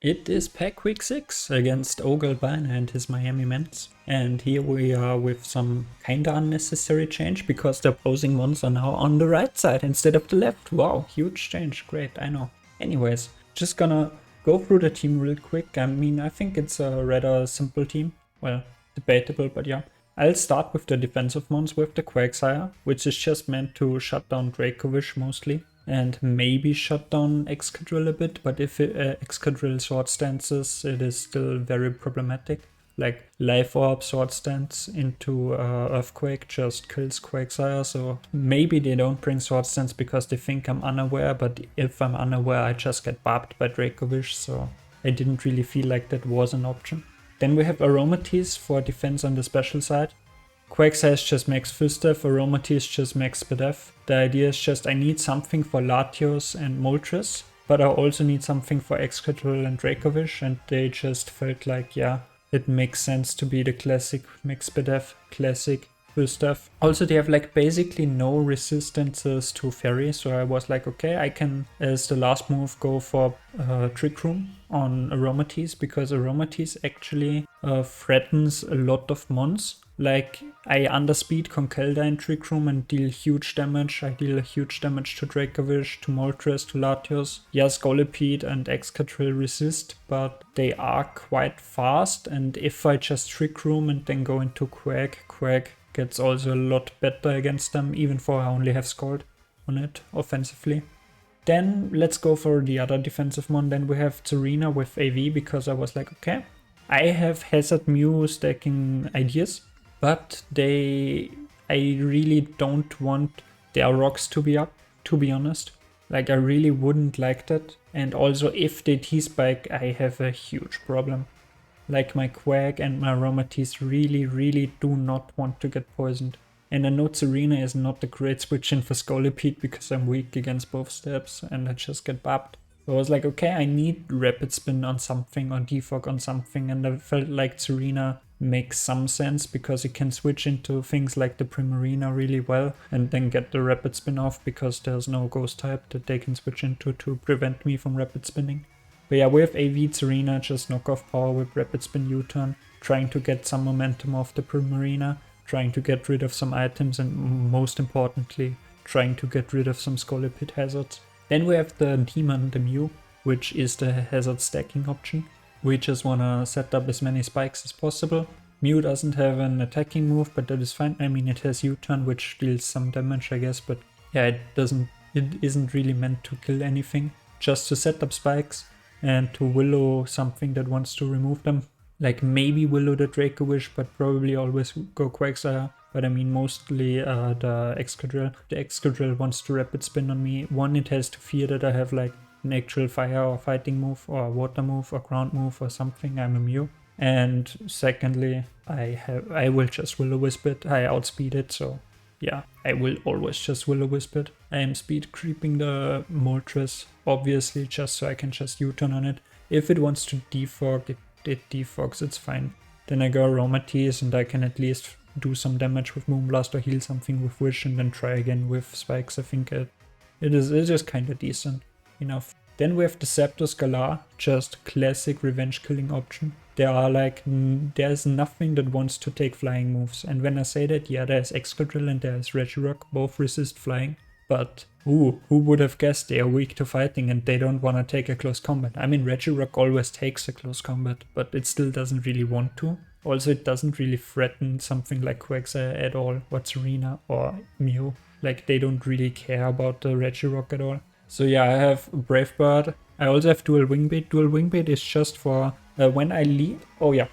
It is pack week 6 against OGalbina and his Miami Mence. And here we are with some kinda unnecessary change because the opposing mons are now on the right side instead of the left. Wow, huge change, great, I know. Anyways, just gonna go through the team real quick. I mean, I think it's a rather simple team. Well, debatable, but yeah. I'll start with the defensive mons with the Quagsire, which is just meant to shut down Dragalges mostly. And maybe shut down Excadrill a bit, but if Excadrill sword stances, it is still very problematic. Like Life Orb sword stance into Earthquake just kills Quagsire, so maybe they don't bring sword stance because they think I'm unaware, but if I'm unaware I just get barbed by Dragalges, so I didn't really feel like that was an option. Then we have Aromatisse for defense on the special side. Quagsire just makes Fistef, Aromatisse just makes Spadef. The idea is just I need something for Latios and Moltres, but I also need something for Excadrill and Dragalges, and they just felt like, yeah, it makes sense to be the classic Mix Spadef, classic Fistef. Also they have like basically no resistances to Fairy, so I was like, okay, I can as the last move go for Trick Room on Aromatisse, because Aromatisse actually threatens a lot of mons. Like, I underspeed Conkeldurr in Trick Room and deal huge damage. I deal huge damage to Dragalges, to Moltres, to Latios. Yes, Scolipede and Excadrill resist, but they are quite fast. And if I just Trick Room and then go into Quag gets also a lot better against them, even though I only have Scald on it offensively. Then let's go for the other defensive mon. Then we have Tyranitar with AV, because I was like, okay, I have Hazard Mew stacking ideas. But I really don't want their rocks to be up, to be honest. Like, I really wouldn't like that. And also, if they T-Spike, I have a huge problem. Like, my Quag and my Aromatisse really do not want to get poisoned. And I know Tyranitar is not a great switch in for Scolipede because I'm weak against both steps and I just get barbed. So I was like, okay, I need Rapid Spin on something or Defog on something, and I felt like Tyranitar makes some sense because it can switch into things like the Primarina really well and then get the Rapid Spin off because there's no Ghost type that they can switch into to prevent me from Rapid Spinning. But yeah, we have AV Tyranitar, just knockoff power with Rapid Spin U-turn, trying to get some momentum off the Primarina, trying to get rid of some items, and most importantly, trying to get rid of some Scolipede hazards. Then we have the Demon, the Mew, which is the hazard stacking option. We just wanna set up as many spikes as possible. Mew doesn't have an attacking move, but that is fine. I mean, it has U-turn, which deals some damage, I guess, but yeah, it isn't really meant to kill anything. Just to set up spikes and to Willow something that wants to remove them. Like maybe Willow the Dragalges, but probably always go Quagsire. But I mean, mostly the Excadrill. The Excadrill wants to Rapid Spin on me. One, it has to fear that I have like an actual fire or fighting move or a water move or ground move or something. I'm a Mew. And secondly, I will just Will-O-Wisp it. I outspeed it, so yeah, I will always just Will-O-Wisp it. I am speed creeping the Moltres, obviously, just so I can just U-turn on it. If it wants to defog, it defogs, it's fine. Then I go Aromatisse and I can at least do some damage with Moonblast or heal something with Wish and then try again with Spikes. I think it is just kind of decent enough. Then we have the Zapdos Galar, just classic revenge killing option. There's nothing that wants to take flying moves. And when I say that, yeah, there's Excadrill and there's RazorrClawww, both resist flying. But who would have guessed they are weak to fighting and they don't want to take a close combat? I mean, RazorrClawww always takes a close combat, but it still doesn't really want to. Also, it doesn't really threaten something like Quagsire at all, or Tyranitar or Mew. Like, they don't really care about the RazorrClawww at all. So yeah, I have Brave Bird. I also have Dual Wing Beat. Dual Wing Beat is just for when I lead. Oh yeah,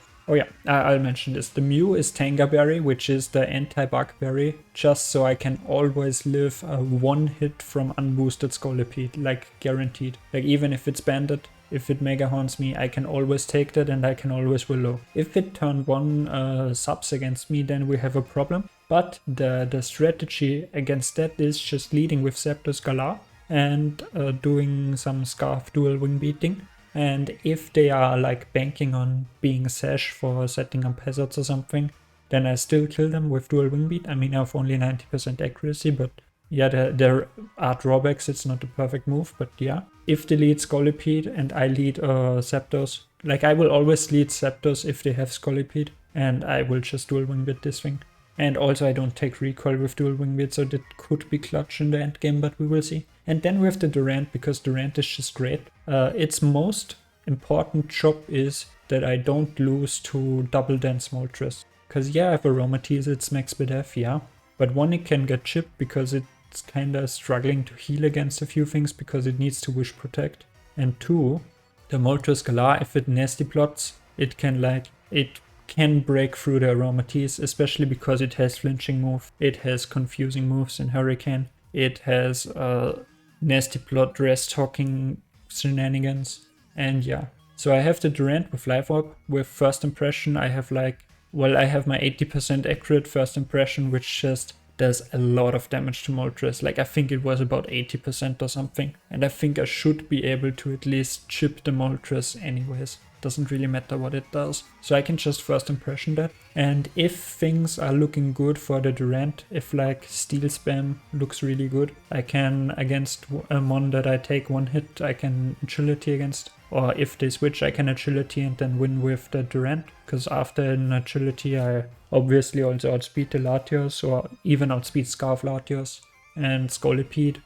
I'll mention this. The Mew is Tanga Berry, which is the anti-bug berry, just so I can always live one hit from unboosted Scolipede, like guaranteed. Like even if it's banded, if it Mega Horns me, I can always take that and I can always Willow. If it turn 1 subs against me, then we have a problem. But the strategy against that is just leading with Zapdos Galar and doing some Scarf Dual Wing Beating. And if they are like banking on being Sash for setting up hazards or something, then I still kill them with Dual Wing Beat. I mean, I have only 90% accuracy, but Yeah, there are drawbacks, it's not a perfect move, but yeah. If they lead Scolipede and I lead Zapdos, like I will always lead Zapdos if they have Scolipede, and I will just dual wing with this thing. And also I don't take recoil with dual wing with, so that could be clutch in the end game, but we will see. And then we have the Durant, because Durant is just great. Its most important job is that I don't lose to double dense Moltres. Because yeah, I have Aromatisse, it's max BDF, yeah. But one, it can get chipped because it's kinda struggling to heal against a few things because it needs to Wish Protect. And two, the Moltres Galar, if it nasty plots, it can break through the Aromatisse, especially because it has flinching move, it has confusing moves in Hurricane, it has nasty plot rest talking shenanigans, and yeah. So I have the Durant with Life Orb. With First Impression I have my 80% accurate First Impression, which just does a lot of damage to Moltres. Like I think it was about 80% or something, and I think I should be able to at least chip the Moltres anyways. Doesn't really matter what it does. So I can just First Impression that. And if things are looking good for the Durant, if like Steel Spam looks really good, I can, against a mon that I take one hit, I can Agility against. Or if they switch, I can Agility and then win with the Durant. Because after an Agility, I obviously also outspeed the Latios, or even outspeed Scarf Latios. And Scolipede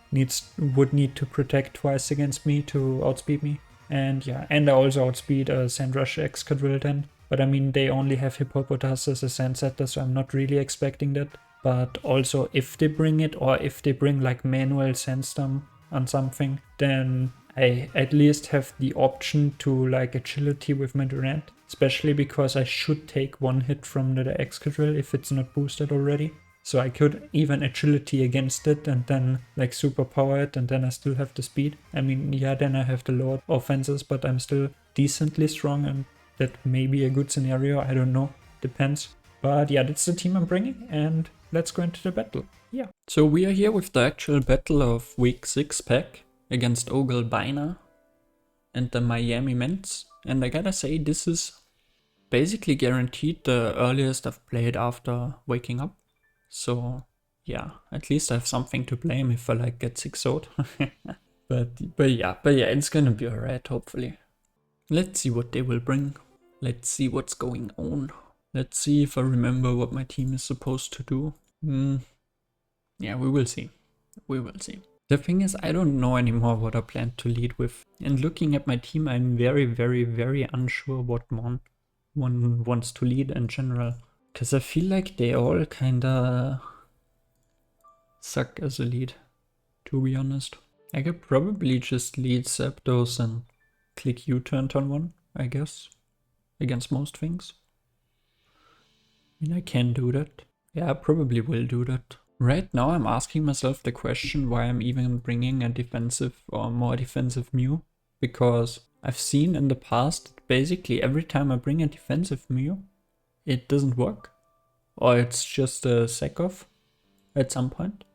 would need to protect twice against me to outspeed me. And yeah, and I also outspeed Sandrush Excadrill then. But I mean, they only have Hippopotas as a Sandsetter, so I'm not really expecting that. But also, if they bring it, or if they bring like Manual Sandstorm on something, then I at least have the option to like Agility with my Durant. Especially because I should take one hit from the Excadrill if it's not boosted already. So I could even Agility against it and then like superpower it, and then I still have the speed. I mean, yeah, then I have the lower offenses, but I'm still decently strong, and that may be a good scenario. I don't know, depends. But yeah, that's the team I'm bringing, and let's go into the battle. Yeah. So we are here with the actual battle of week 6 pack against OGalbina and the Miami Mence. And I gotta say, this is basically guaranteed the earliest I've played after waking up. So yeah, at least I have something to blame if I like get 6-0'd. but yeah, it's gonna be alright, hopefully. Let's see what they will bring. Let's see what's going on. Let's see if I remember what my team is supposed to do. Yeah, we will see. We will see. The thing is, I don't know anymore what I plan to lead with. And looking at my team, I'm very, very, very unsure what one wants to lead in general. Because I feel like they all kinda suck as a lead, to be honest. I could probably just lead Zapdos and click U-turn turn 1, I guess, against most things. I mean, I can do that. Yeah, I probably will do that. Right now I'm asking myself the question why I'm even bringing a defensive or more defensive Mew. Because I've seen in the past that basically every time I bring a defensive Mew, it doesn't work. Or it's just a sack off at some point.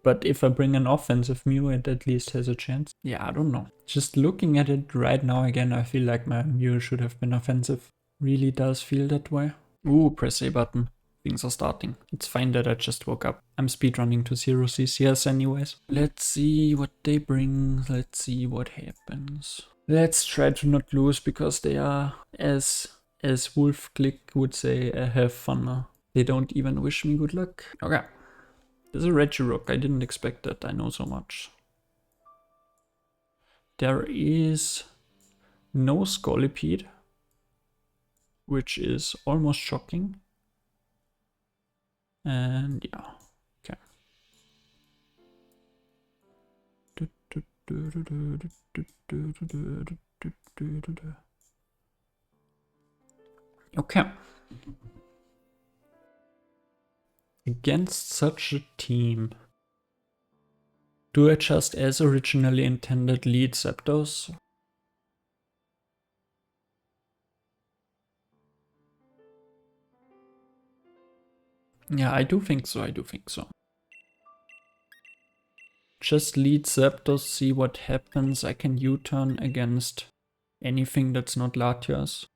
But if I bring an offensive Mew, it at least has a chance. Yeah, I don't know. Just looking at it right now again, I feel like my Mew should have been offensive. Really does feel that way. Ooh, press A button. Things are starting. It's fine that I just woke up. I'm speedrunning to 0 CCS anyways. Let's see what they bring. Let's see what happens. Let's try to not lose because they are, as Wolf Click would say, have fun. They don't even wish me good luck. Okay. There's a Regirock. I didn't expect that. I know so much. There is no Scolipede, which is almost shocking. And yeah, okay. Okay. Against such a team, do I just, as originally intended, lead Zapdos? Yeah, I do think so, Just lead Zapdos, see what happens. I can U-turn against anything that's not Latias.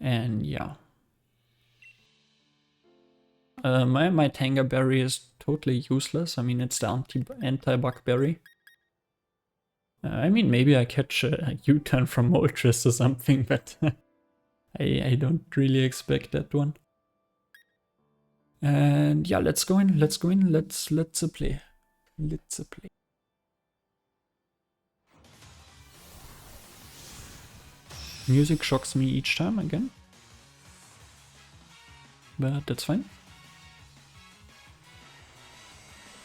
And yeah. My Tanga Berry is totally useless. I mean, it's the anti-bug berry. I mean, maybe I catch a U-turn from Moltres or something, but I don't really expect that one. And yeah, let's go in, let's play. Let's play. Music shocks me each time again. But that's fine.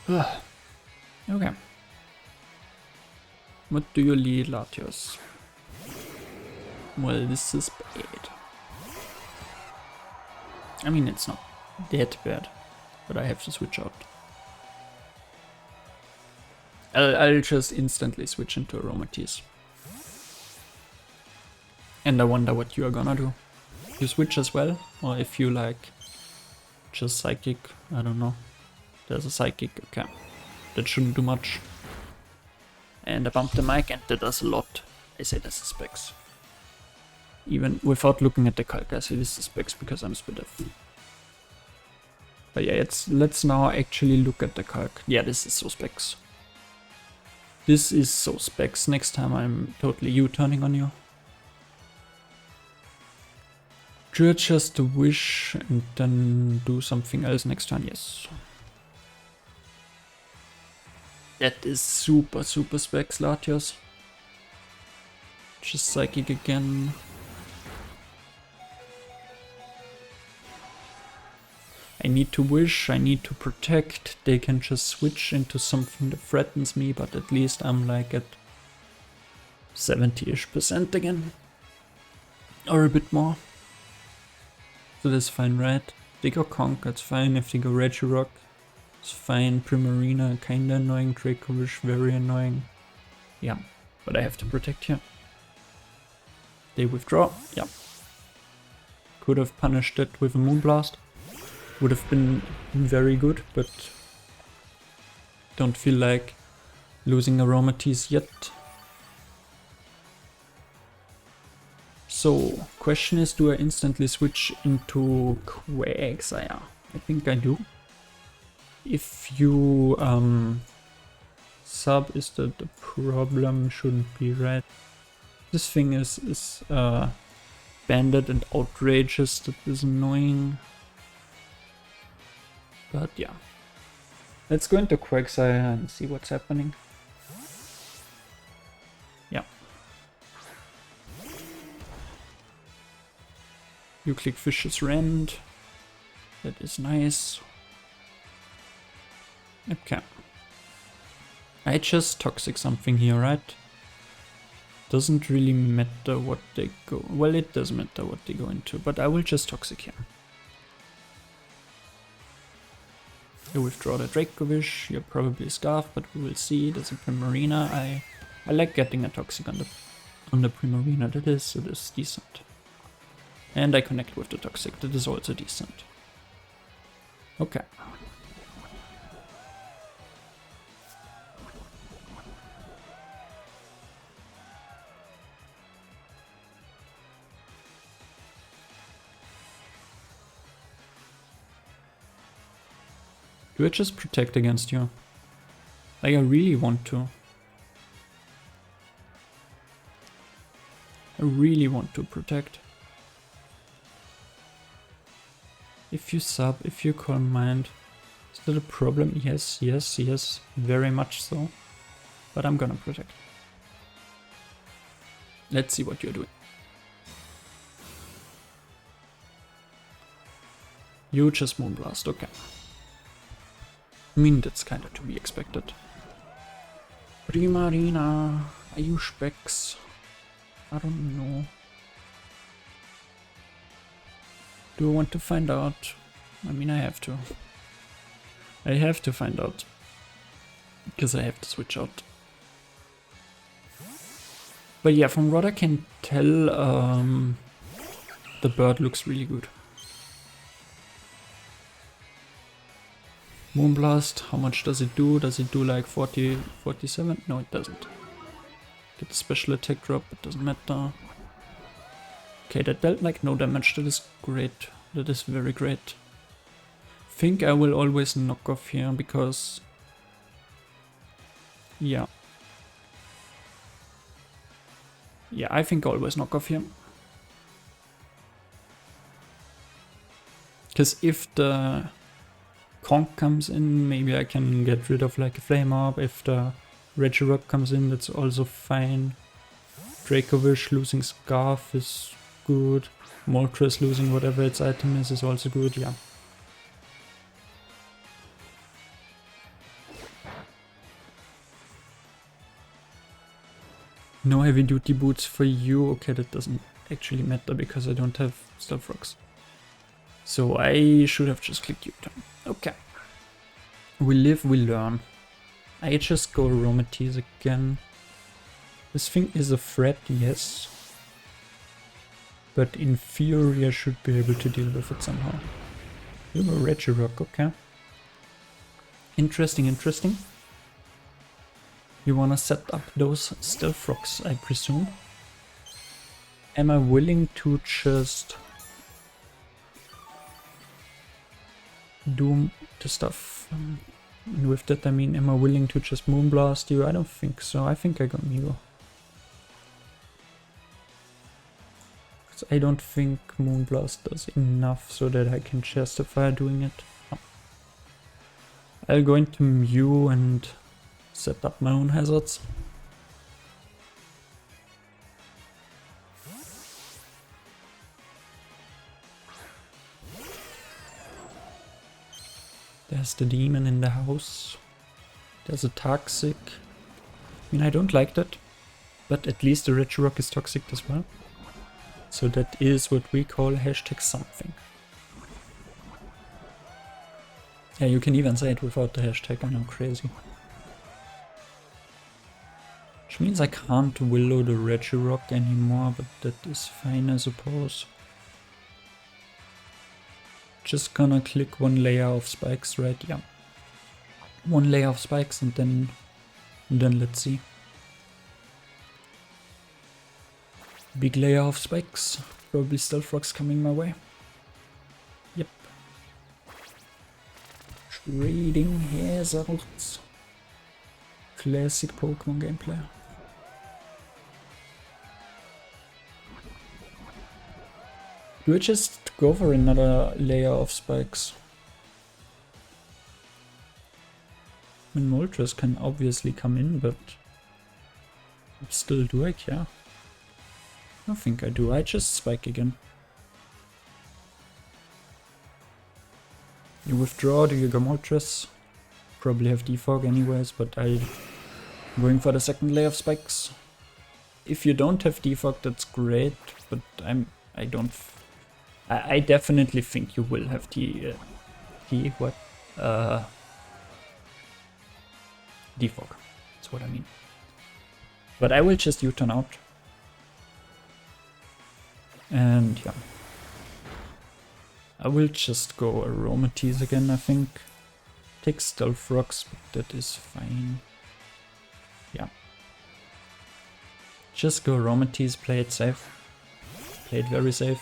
Okay. What do you lead, Latios? Well, this is bad. I mean, it's not that bad, but I have to switch out. I'll just instantly switch into Aromatisse. And I wonder what you are gonna do. You switch as well, or if you like just Psychic, I don't know. There's a Psychic, okay. That shouldn't do much. And I bumped the mic and that does a lot. I say this is specs. Even without looking at the calc, I say this is specs because I'm spit off. But yeah, let's now actually look at the calc. Yeah, this is so specs. This is so specs. Next time I'm totally U-turning on you. Just a wish and then do something else next turn, yes. That is super specs, Latios. Just Psychic again. I need to wish, I need to protect. They can just switch into something that threatens me, but at least I'm like at 70-ish% again. Or a bit more. So that's fine, right? They go Conk, that's fine. If they go Regirock, it's fine. Primarina, kinda annoying. Dracovish, very annoying. Yeah, but I have to protect here. They withdraw, yeah. Could have punished it with a Moonblast. Would have been very good, but don't feel like losing Aromatisse yet. So, question is, do I instantly switch into Quagsire? I think I do. If you sub, is that the problem? Shouldn't be right. This thing is banded and outrageous. That is annoying. But yeah. Let's go into Quagsire and see what's happening. Yeah. You click Vicious Rend. That is nice. Okay. I just Toxic something here, right? Doesn't really matter what they go... Well, it does matter what they go into, but I will just Toxic here. You withdraw the Dracovish, you're probably Scarf, but we will see. There's a Primarina. I like getting a Toxic on the Primarina. That is decent. And I connect with the Toxic, that is also decent. Okay. Do I just protect against you? Like, I really want to. I really want to protect. If you sub, if you Calm Mind, is that a problem? Yes, yes, yes, very much so. But I'm gonna protect. Let's see what you're doing. You just Moonblast, okay. I mean, that's kinda to be expected. Primarina, are you specs? I don't know. Do I want to find out? I mean, I have to. I have to find out. Because I have to switch out. But yeah, from what I can tell, the bird looks really good. Moonblast, how much does it do? Does it do like 40, 47? No, it doesn't. Get a special attack drop, it doesn't matter. Okay, that dealt like no damage, that is great. That is very great. think I will always knock off here because... Yeah. Yeah, I think I always knock off here. Because if the Conk comes in, maybe I can get rid of like a Flame Orb. If the Regirock comes in, that's also fine. Dracovish losing Scarf is good. Moltres losing whatever its item is also good, yeah. No heavy duty boots for you. Okay, that doesn't actually matter because I don't have Stealth Rocks. So I should have just clicked U-turn. Okay. We live, we learn. I just go Aromatisse again. This thing is a threat, yes. But in theory I should be able to deal with it somehow. You have a Regirock, okay. Interesting, interesting. You wanna set up those Stealth Rocks, I presume. Am I willing to just do the stuff? And with that I mean, am I willing to just Moonblast you? I don't think so. I think I got Milo. I don't think Moonblast does enough so that I can justify doing it. No. I'll go into Mew and set up my own hazards. There's the demon in the house. There's a toxic. I mean, I don't like that, but at least the Regirock is toxic as well. So that is what we call hashtag something. Yeah, you can even say it without the hashtag, I know, crazy. Which means I can't Willow the Regirock anymore, but that is fine, I suppose. Just gonna click one layer of spikes, right? Yeah. One layer of spikes and then let's see. Big layer of spikes. Probably Stealth Rocks coming my way. Yep. Trading hazards. Classic Pokemon gameplay. Do I just go for another layer of spikes? I mean, Moltres can obviously come in, but still, do I care? I don't think I do. I just spike again. You withdraw, do you go Moltres? Probably have defog anyways, but I'm going for the second layer of spikes. If you don't have defog, that's great, but I definitely think you will have defog. That's what I mean. But I will just U-turn out. And yeah. I will just go Aromatisse again, I think. Take Stealth Rocks, but that is fine. Yeah. Just go Aromatisse, play it safe. Play it very safe.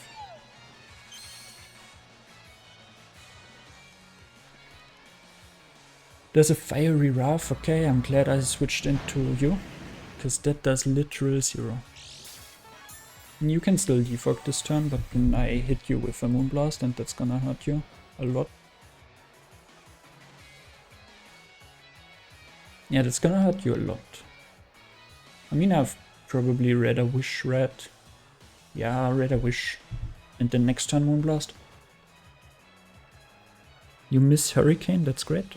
There's a Fiery Wrath, okay, I'm glad I switched into you. Because that does literal 0. And you can still defog this turn, but then I hit you with a Moonblast and that's gonna hurt you a lot. Yeah, that's gonna hurt you a lot. I mean, I've probably read a Wish Red. Yeah, read a Wish. And then next turn Moonblast. You miss Hurricane, that's great.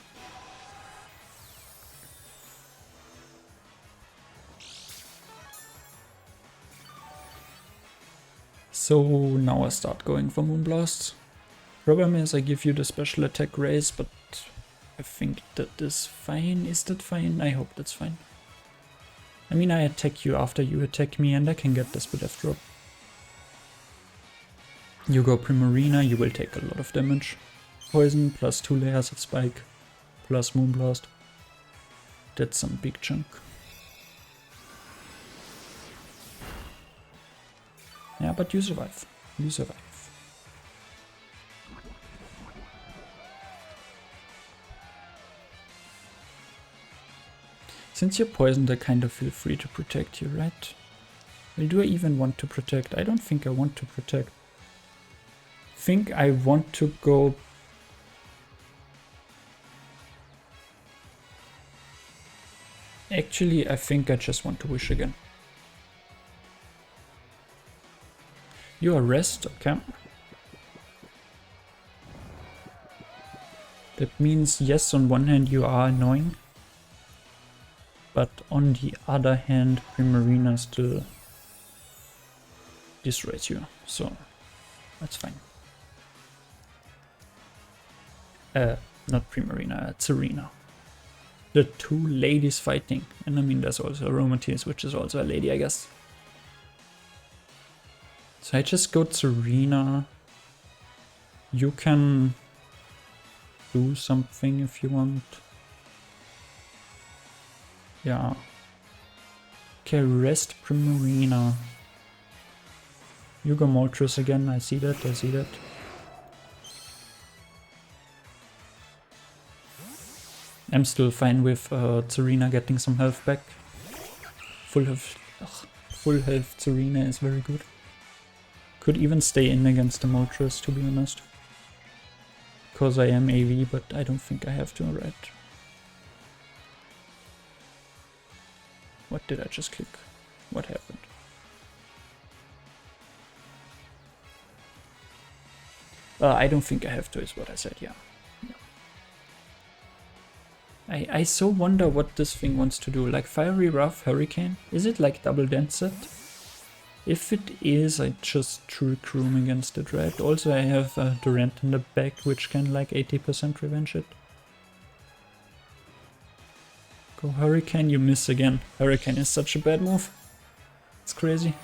So now I start going for Moonblasts. Problem is I give you the special attack raise, but I think that is fine. Is that fine? I hope that's fine. I mean, I attack you after you attack me and I can get this with F-drop. You go Primarina, you will take a lot of damage. Poison plus 2 layers of spike plus Moonblast. That's some big chunk. Yeah, but you survive. You survive. Since you're poisoned, I kind of feel free to protect you, right? Well, do I even want to protect? I don't think I want to protect. I think I want to go... Actually, I think I just want to wish again. You are rest, okay. That means, yes, on one hand you are annoying. But on the other hand, Primarina still destroys you, so that's fine. Not Primarina, Tsarina. The two ladies fighting, and I mean there's also Aromatisse, which is also a lady, I guess. So I just go Tsarina. You can do something if you want. Yeah. Okay, rest Primarina. You go Moltres again, I see that, I see that. I'm still fine with Tsarina getting some health back. Full health Tsarina is very good. Could even stay in against the Moltres, to be honest. Because I am AV, but I don't think I have to, right? What did I just click? What happened? I don't think I have to, is what I said, yeah. I so wonder what this thing wants to do. Like Fiery Rough, Hurricane? Is it like double dense it? If it is, I just Trick Room against it, right? Also I have Durant in the back, which can like 80% revenge it. Go Hurricane, you miss again. Hurricane is such a bad move. It's crazy.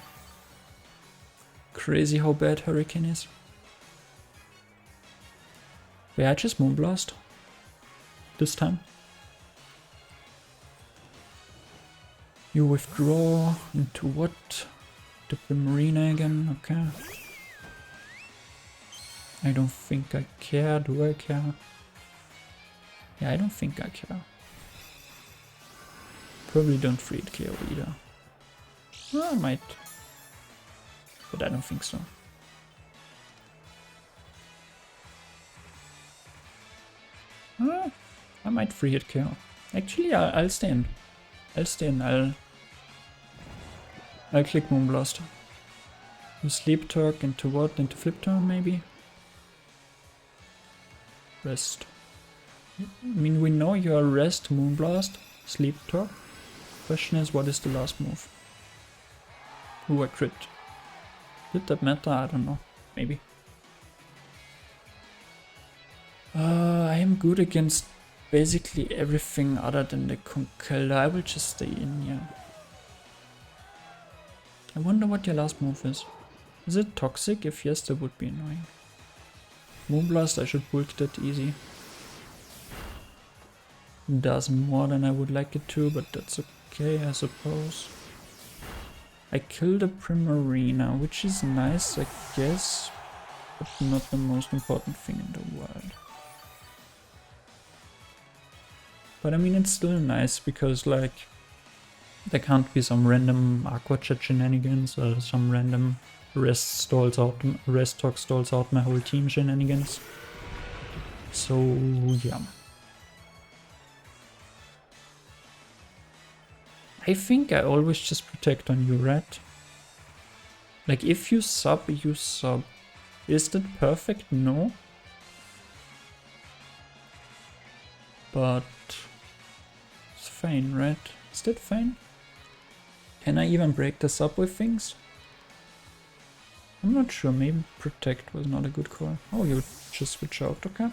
Crazy how bad Hurricane is. Wait, I just Moonblast? This time? You withdraw into what? The Primarina again, okay. I don't think I care, do I care? Yeah, I don't think I care. Probably don't free it KO either. Well, I might. But I don't think so. I might free it KO. Actually, I'll stay in. I'll stay in. I'll click Moonblast. You Sleep Talk into what? Into Flip Turn maybe? Rest. I mean, we know you are Rest, Moonblast, Sleep Talk. Question is, what is the last move? Ooh, I crit. Did that matter? I don't know. Maybe. I am good against basically everything other than the Conkeldurr. I will just stay in here. I wonder what your last move is. Is it Toxic? If yes, that would be annoying. Moonblast, I should bulk that easy. Does more than I would like it to, but that's okay, I suppose. I killed a Primarina, which is nice, I guess, but not the most important thing in the world. But I mean, it's still nice because, like, there can't be some random Aqua Chat shenanigans or some random Rest Talk stalls out my whole team shenanigans. So, yeah. I think I always just protect on you, right? Like, if you sub, you sub. Is that perfect? No. But it's fine, right? Is that fine? Can I even break this up with things? I'm not sure, maybe protect was not a good call. Oh, you just switch out, okay.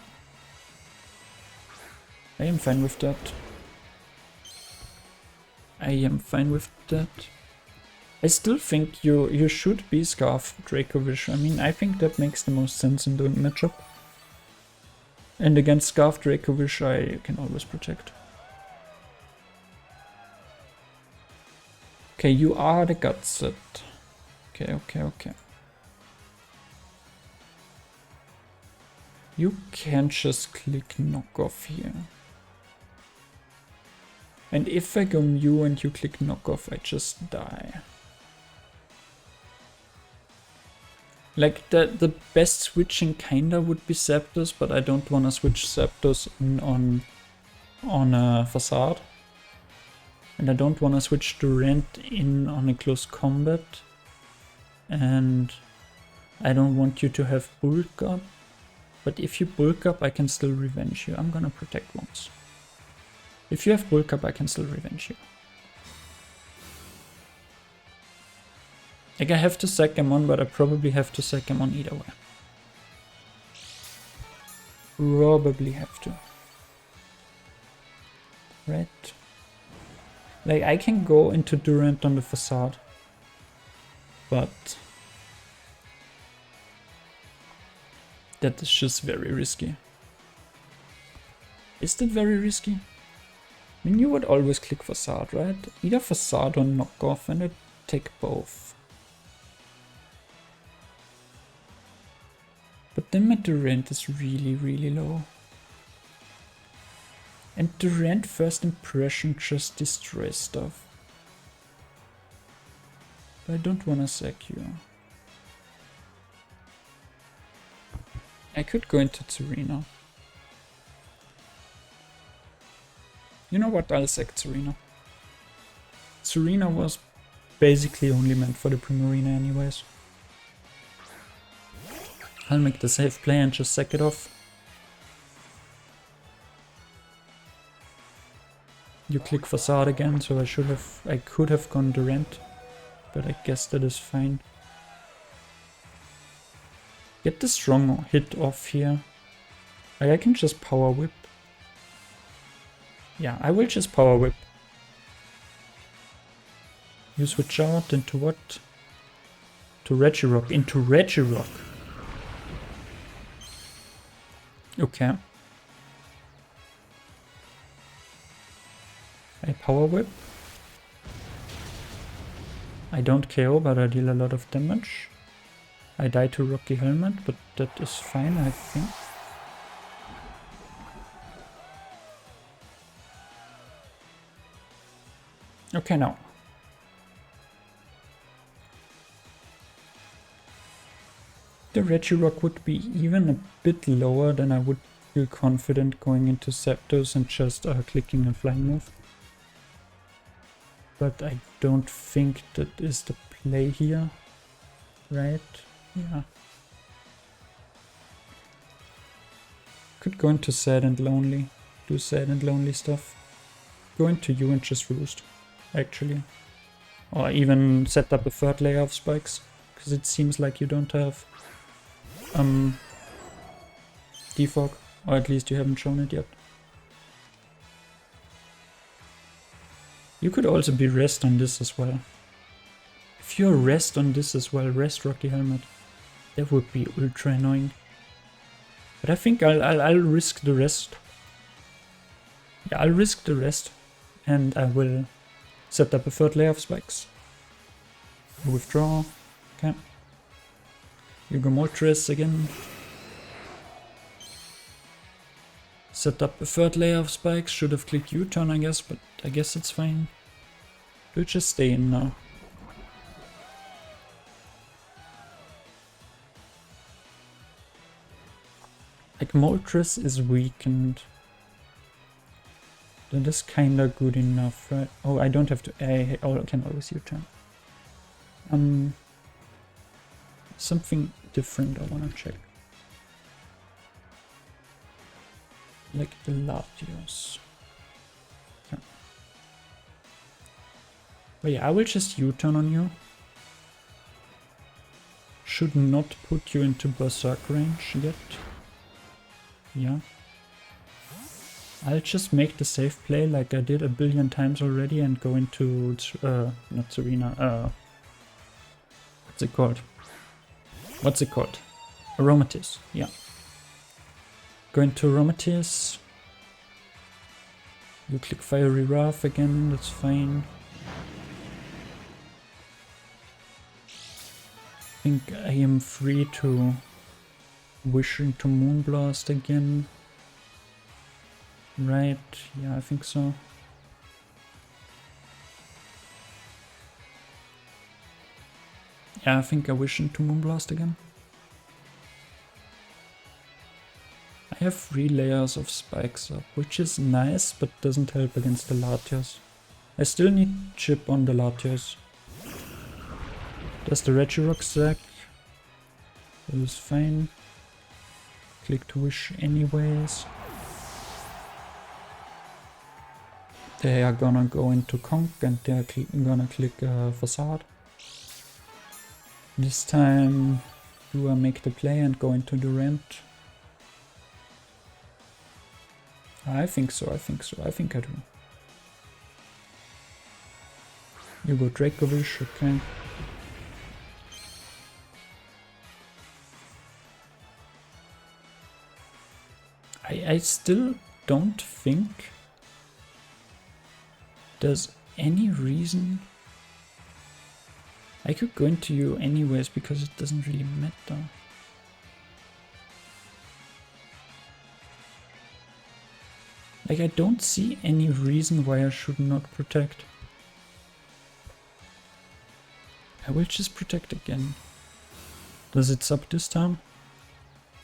I am fine with that. I am fine with that. I still think you should be Scarf Dracovish. I mean, I think that makes the most sense in the matchup. And against Scarf Dracovish I can always protect. Okay, you are the gut set. Okay. You can't just click knock off here. And if I go Mew and you click knockoff, I just die. Like the best switching kinda would be Zapdos, but I don't wanna switch Zapdos in on a Facade. And I don't wanna switch Durant in on a close combat. And I don't want you to have bulk up. But if you bulk up, I can still revenge you. I'm gonna protect once. If you have bulk up, I can still revenge you. Like, I have to sack him on, but I probably have to sack him on either way. Probably have to. Right. Like, I can go into Durant on the Facade. But that is just very risky. Is that very risky? I mean, you would always click Facade, right? Either Facade or knockoff, and I'd take both. But then my Durant is really, really low. And Durant first impression just destroys stuff. But I don't wanna sack you. I could go into Tyranitar. You know what, I'll sack Tyranitar. Tyranitar was basically only meant for the Primarina anyways. I'll make the safe play and just sack it off. You click Facade again, so I could have gone Durant, but I guess that is fine. Get the strong hit off here. Like, I can just Power Whip. Yeah, I will just Power Whip. You switch out into what? To Regirock. Into Regirock. Okay. I Power Whip. I don't KO, but I deal a lot of damage. I die to Rocky Helmet, but that is fine, I think. Okay, now. The Regirock would be even a bit lower than I would feel confident going into Zapdos and just clicking a flying move. But I don't think that is the play here, right? Yeah. Could go into Sad and Lonely, do Sad and Lonely stuff. Go into you and just Roost, actually. Or even set up a third layer of spikes, because it seems like you don't have defog, or at least you haven't shown it yet. You could also be rest on this as well. If you're rest on this as well, rest Rocky Helmet, that would be ultra annoying. But I think I'll risk the rest. Yeah, I'll risk the rest, and I will set up a third layer of spikes. Withdraw. Okay. You go Moltres again. Set up a third layer of spikes. Should have clicked U-turn, I guess, but I guess it's fine. We'll just stay in now. Like, Moltres is weakened. That is kinda good enough, right? Oh, I don't have to. I can always U-turn. Something different I wanna check. Like the Latios. Yeah. But yeah, I will just U-turn on you. Should not put you into Berserk range yet. Yeah. I'll just make the safe play like I did a billion times already and go into, not Serena, what's it called? What's it called? Aromatisse, yeah. Go into Aromatisse. You click Fiery Wrath again, that's fine. I think I am free to wish into Moonblast again. Right, yeah, I think so. Yeah, I think I wish into Moonblast again. I have 3 layers of spikes up, which is nice, but doesn't help against the Latios. I still need chip on the Latios. Does the Regirock sack? It was fine. Click to wish anyways. They are gonna go into Conk and they are gonna click Facade. This time, do I make the play and go into the Rent? I think so, I think so, I think I do. You go Dragalges, okay. I still don't think there's any reason I could go into you anyways because it doesn't really matter. Like, I don't see any reason why I should not protect. I will just protect again. Does it sub this time?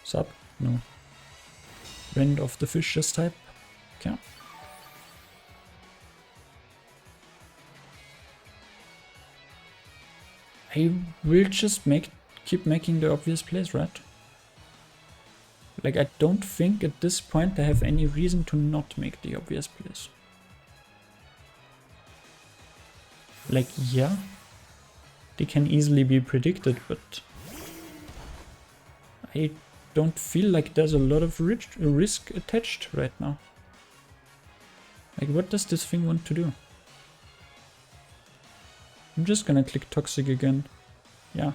Sub? No. Rend of the fish just type? Okay. I will just keep making the obvious plays, right? Like, I don't think at this point I have any reason to not make the obvious plays. Like, yeah, they can easily be predicted, but I don't feel like there's a lot of risk attached right now. Like, what does this thing want to do? I'm just gonna click Toxic again. Yeah.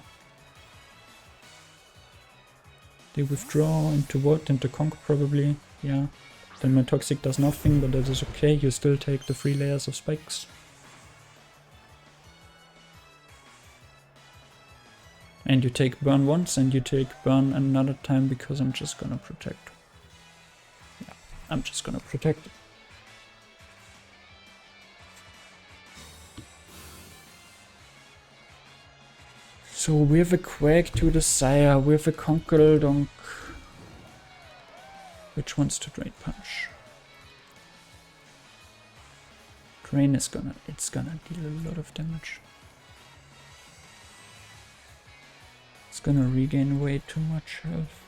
They withdraw into what? Into Conk probably. Yeah. Then my Toxic does nothing, but that is okay. You still take the 3 layers of spikes. And you take burn once and you take burn another time because I'm just gonna protect. Yeah, I'm just gonna protect. So we have a Quake to the Sire, we have a Conkeldonk, which wants to Drain Punch. Drain is it's gonna deal a lot of damage. It's gonna regain way too much health.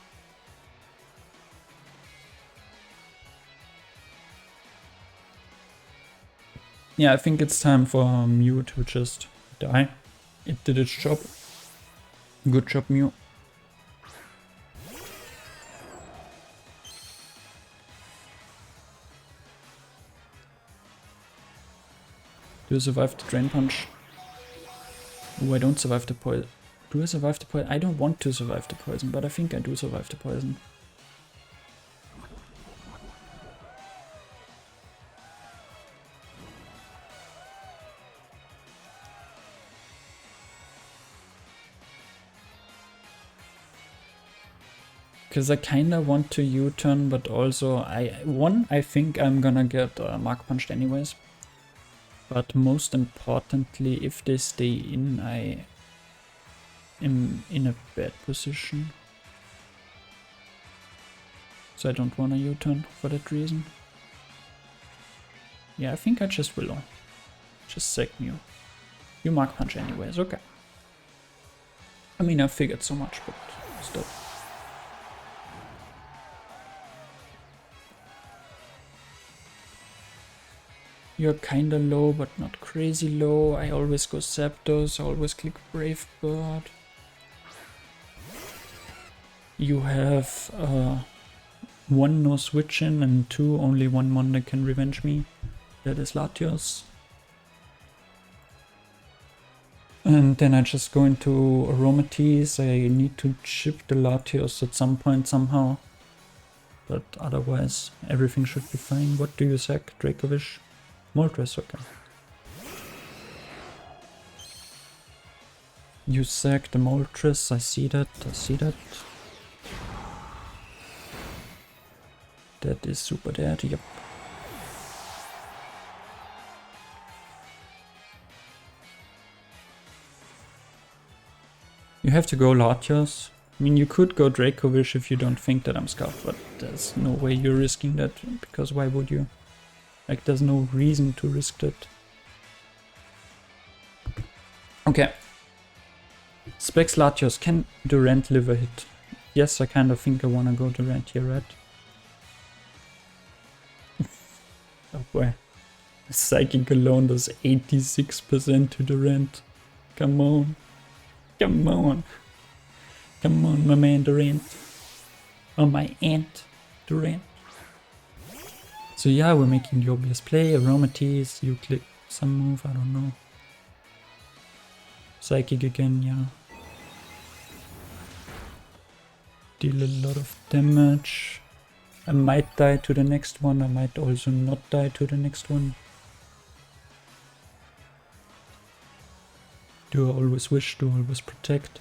Yeah, I think it's time for Mew to just die. It did its job. Good job, Mew. Do I survive the Drain Punch? Oh, I don't survive the poison. Do I survive the poison? I don't want to survive the poison, but I think I do survive the poison. Because I kinda want to U-turn, but also I think I'm gonna get Mark Punched anyways. But most importantly, if they stay in, I am in a bad position. So I don't wanna U-turn for that reason. Yeah, I think I just will. Just sack Mew. You Mark Punch anyways, okay. I mean, I figured so much, but still. You're kinda low, but not crazy low. I always go Zapdos, I always click Brave Bird. You have 1 no switch in and 2 only 1 mon that can revenge me. That is Latios. And then I just go into Aromatisse. I need to chip the Latios at some point somehow. But otherwise everything should be fine. What do you sack? Dragalges? Moltres, okay. You sack the Moltres, I see that, I see that. That is super dead, yep. You have to go Latios. I mean, you could go Dracovish if you don't think that I'm scuffed, but there's no way you're risking that, because why would you? Like, there's no reason to risk that. Okay. Specs Latios, can Durant live a hit? Yes, I kind of think I want to go Durant here, right? Oh boy. Psychic alone does 86% to Durant. Come on. Come on. Come on, my man Durant. Or my aunt Durant. So yeah, we're making the obvious play. Aromatisse, you click some move, I don't know. Psychic again, yeah. Deal a lot of damage. I might die to the next one, I might also not die to the next one. Do I always wish, do I always protect?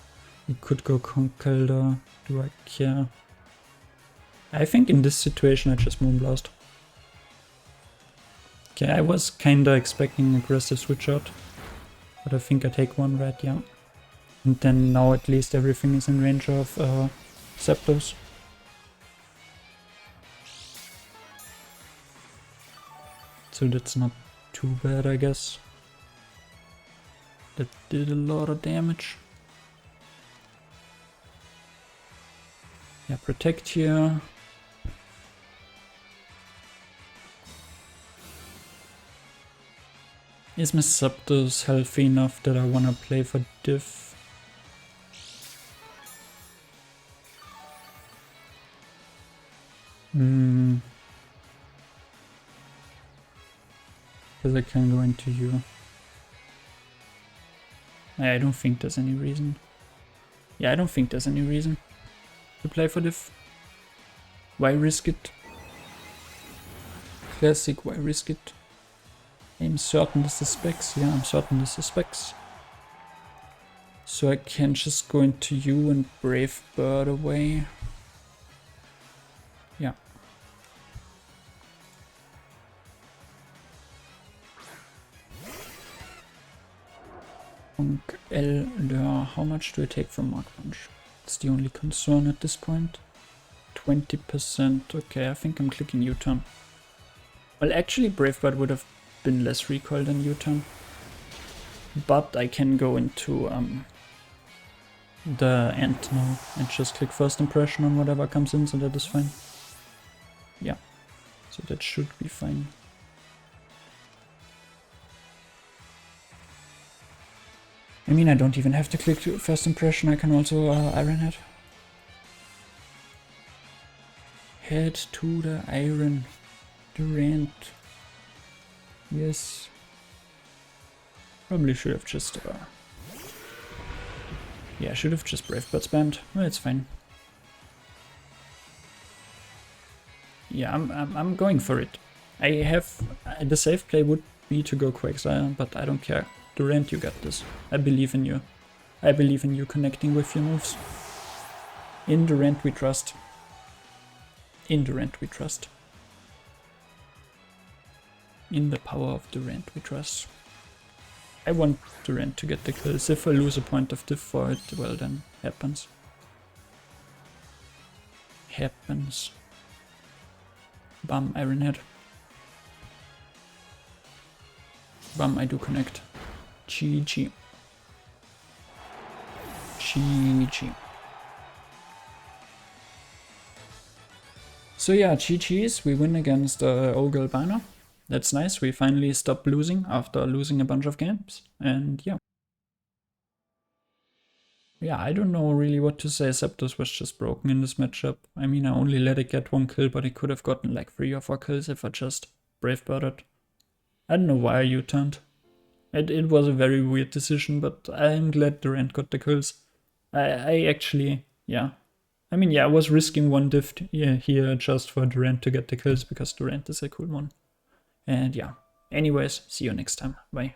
We could go Conkeldurr, do I care? I think in this situation I just Moonblast. Okay, I was kinda expecting aggressive switch out, but I think I take one red, yeah. And then now at least everything is in range of Zapdos. So that's not too bad, I guess. That did a lot of damage. Yeah, protect here. Is my Zapdos healthy enough that I wanna play for diff? Because I can go into you. I don't think there's any reason. Yeah, I don't think there's any reason to play for diff. Why risk it? Classic, why risk it? I'm certain this is specs. Yeah, I'm certain this is specs. So I can just go into you and Brave Bird away. Yeah. OGalbina, how much do I take from Mark Punch? It's the only concern at this point. 20%, okay, I think I'm clicking U-turn. Well, actually Brave Bird would have been less recoil than U-turn. But I can go into the end now and just click first impression on whatever comes in, so that is fine. Yeah, so that should be fine. I mean, I don't even have to click first impression, I can also Iron Head. Head to the Iron. Durant. Yes. Probably should have just yeah, should have just Brave Bird spammed. Well, it's fine. Yeah, I'm going for it. I have the safe play would be to go Quagsire, but I don't care. Durant, you got this. I believe in you. I believe in you connecting with your moves. In Durant we trust. In Durant we trust. In the power of Durant we trust. I want Durant to get the kills. If I lose a point of diff for it, well then, happens. Happens. Bam, Iron Head. Bam, I do connect. GG. GG. So yeah, GG's, we win against OGalbina. That's nice, we finally stopped losing after losing a bunch of games, and yeah. Yeah, I don't know really what to say. Zapdos was just broken in this matchup. I mean, I only let it get one kill, but it could have gotten like 3 or 4 kills if I just Brave Birded. I don't know why I U-turned. It was a very weird decision, but I'm glad Durant got the kills. I actually, yeah. I mean, yeah, I was risking one diff here just for Durant to get the kills, because Durant is a cool one. And yeah, anyways, see you next time. Bye.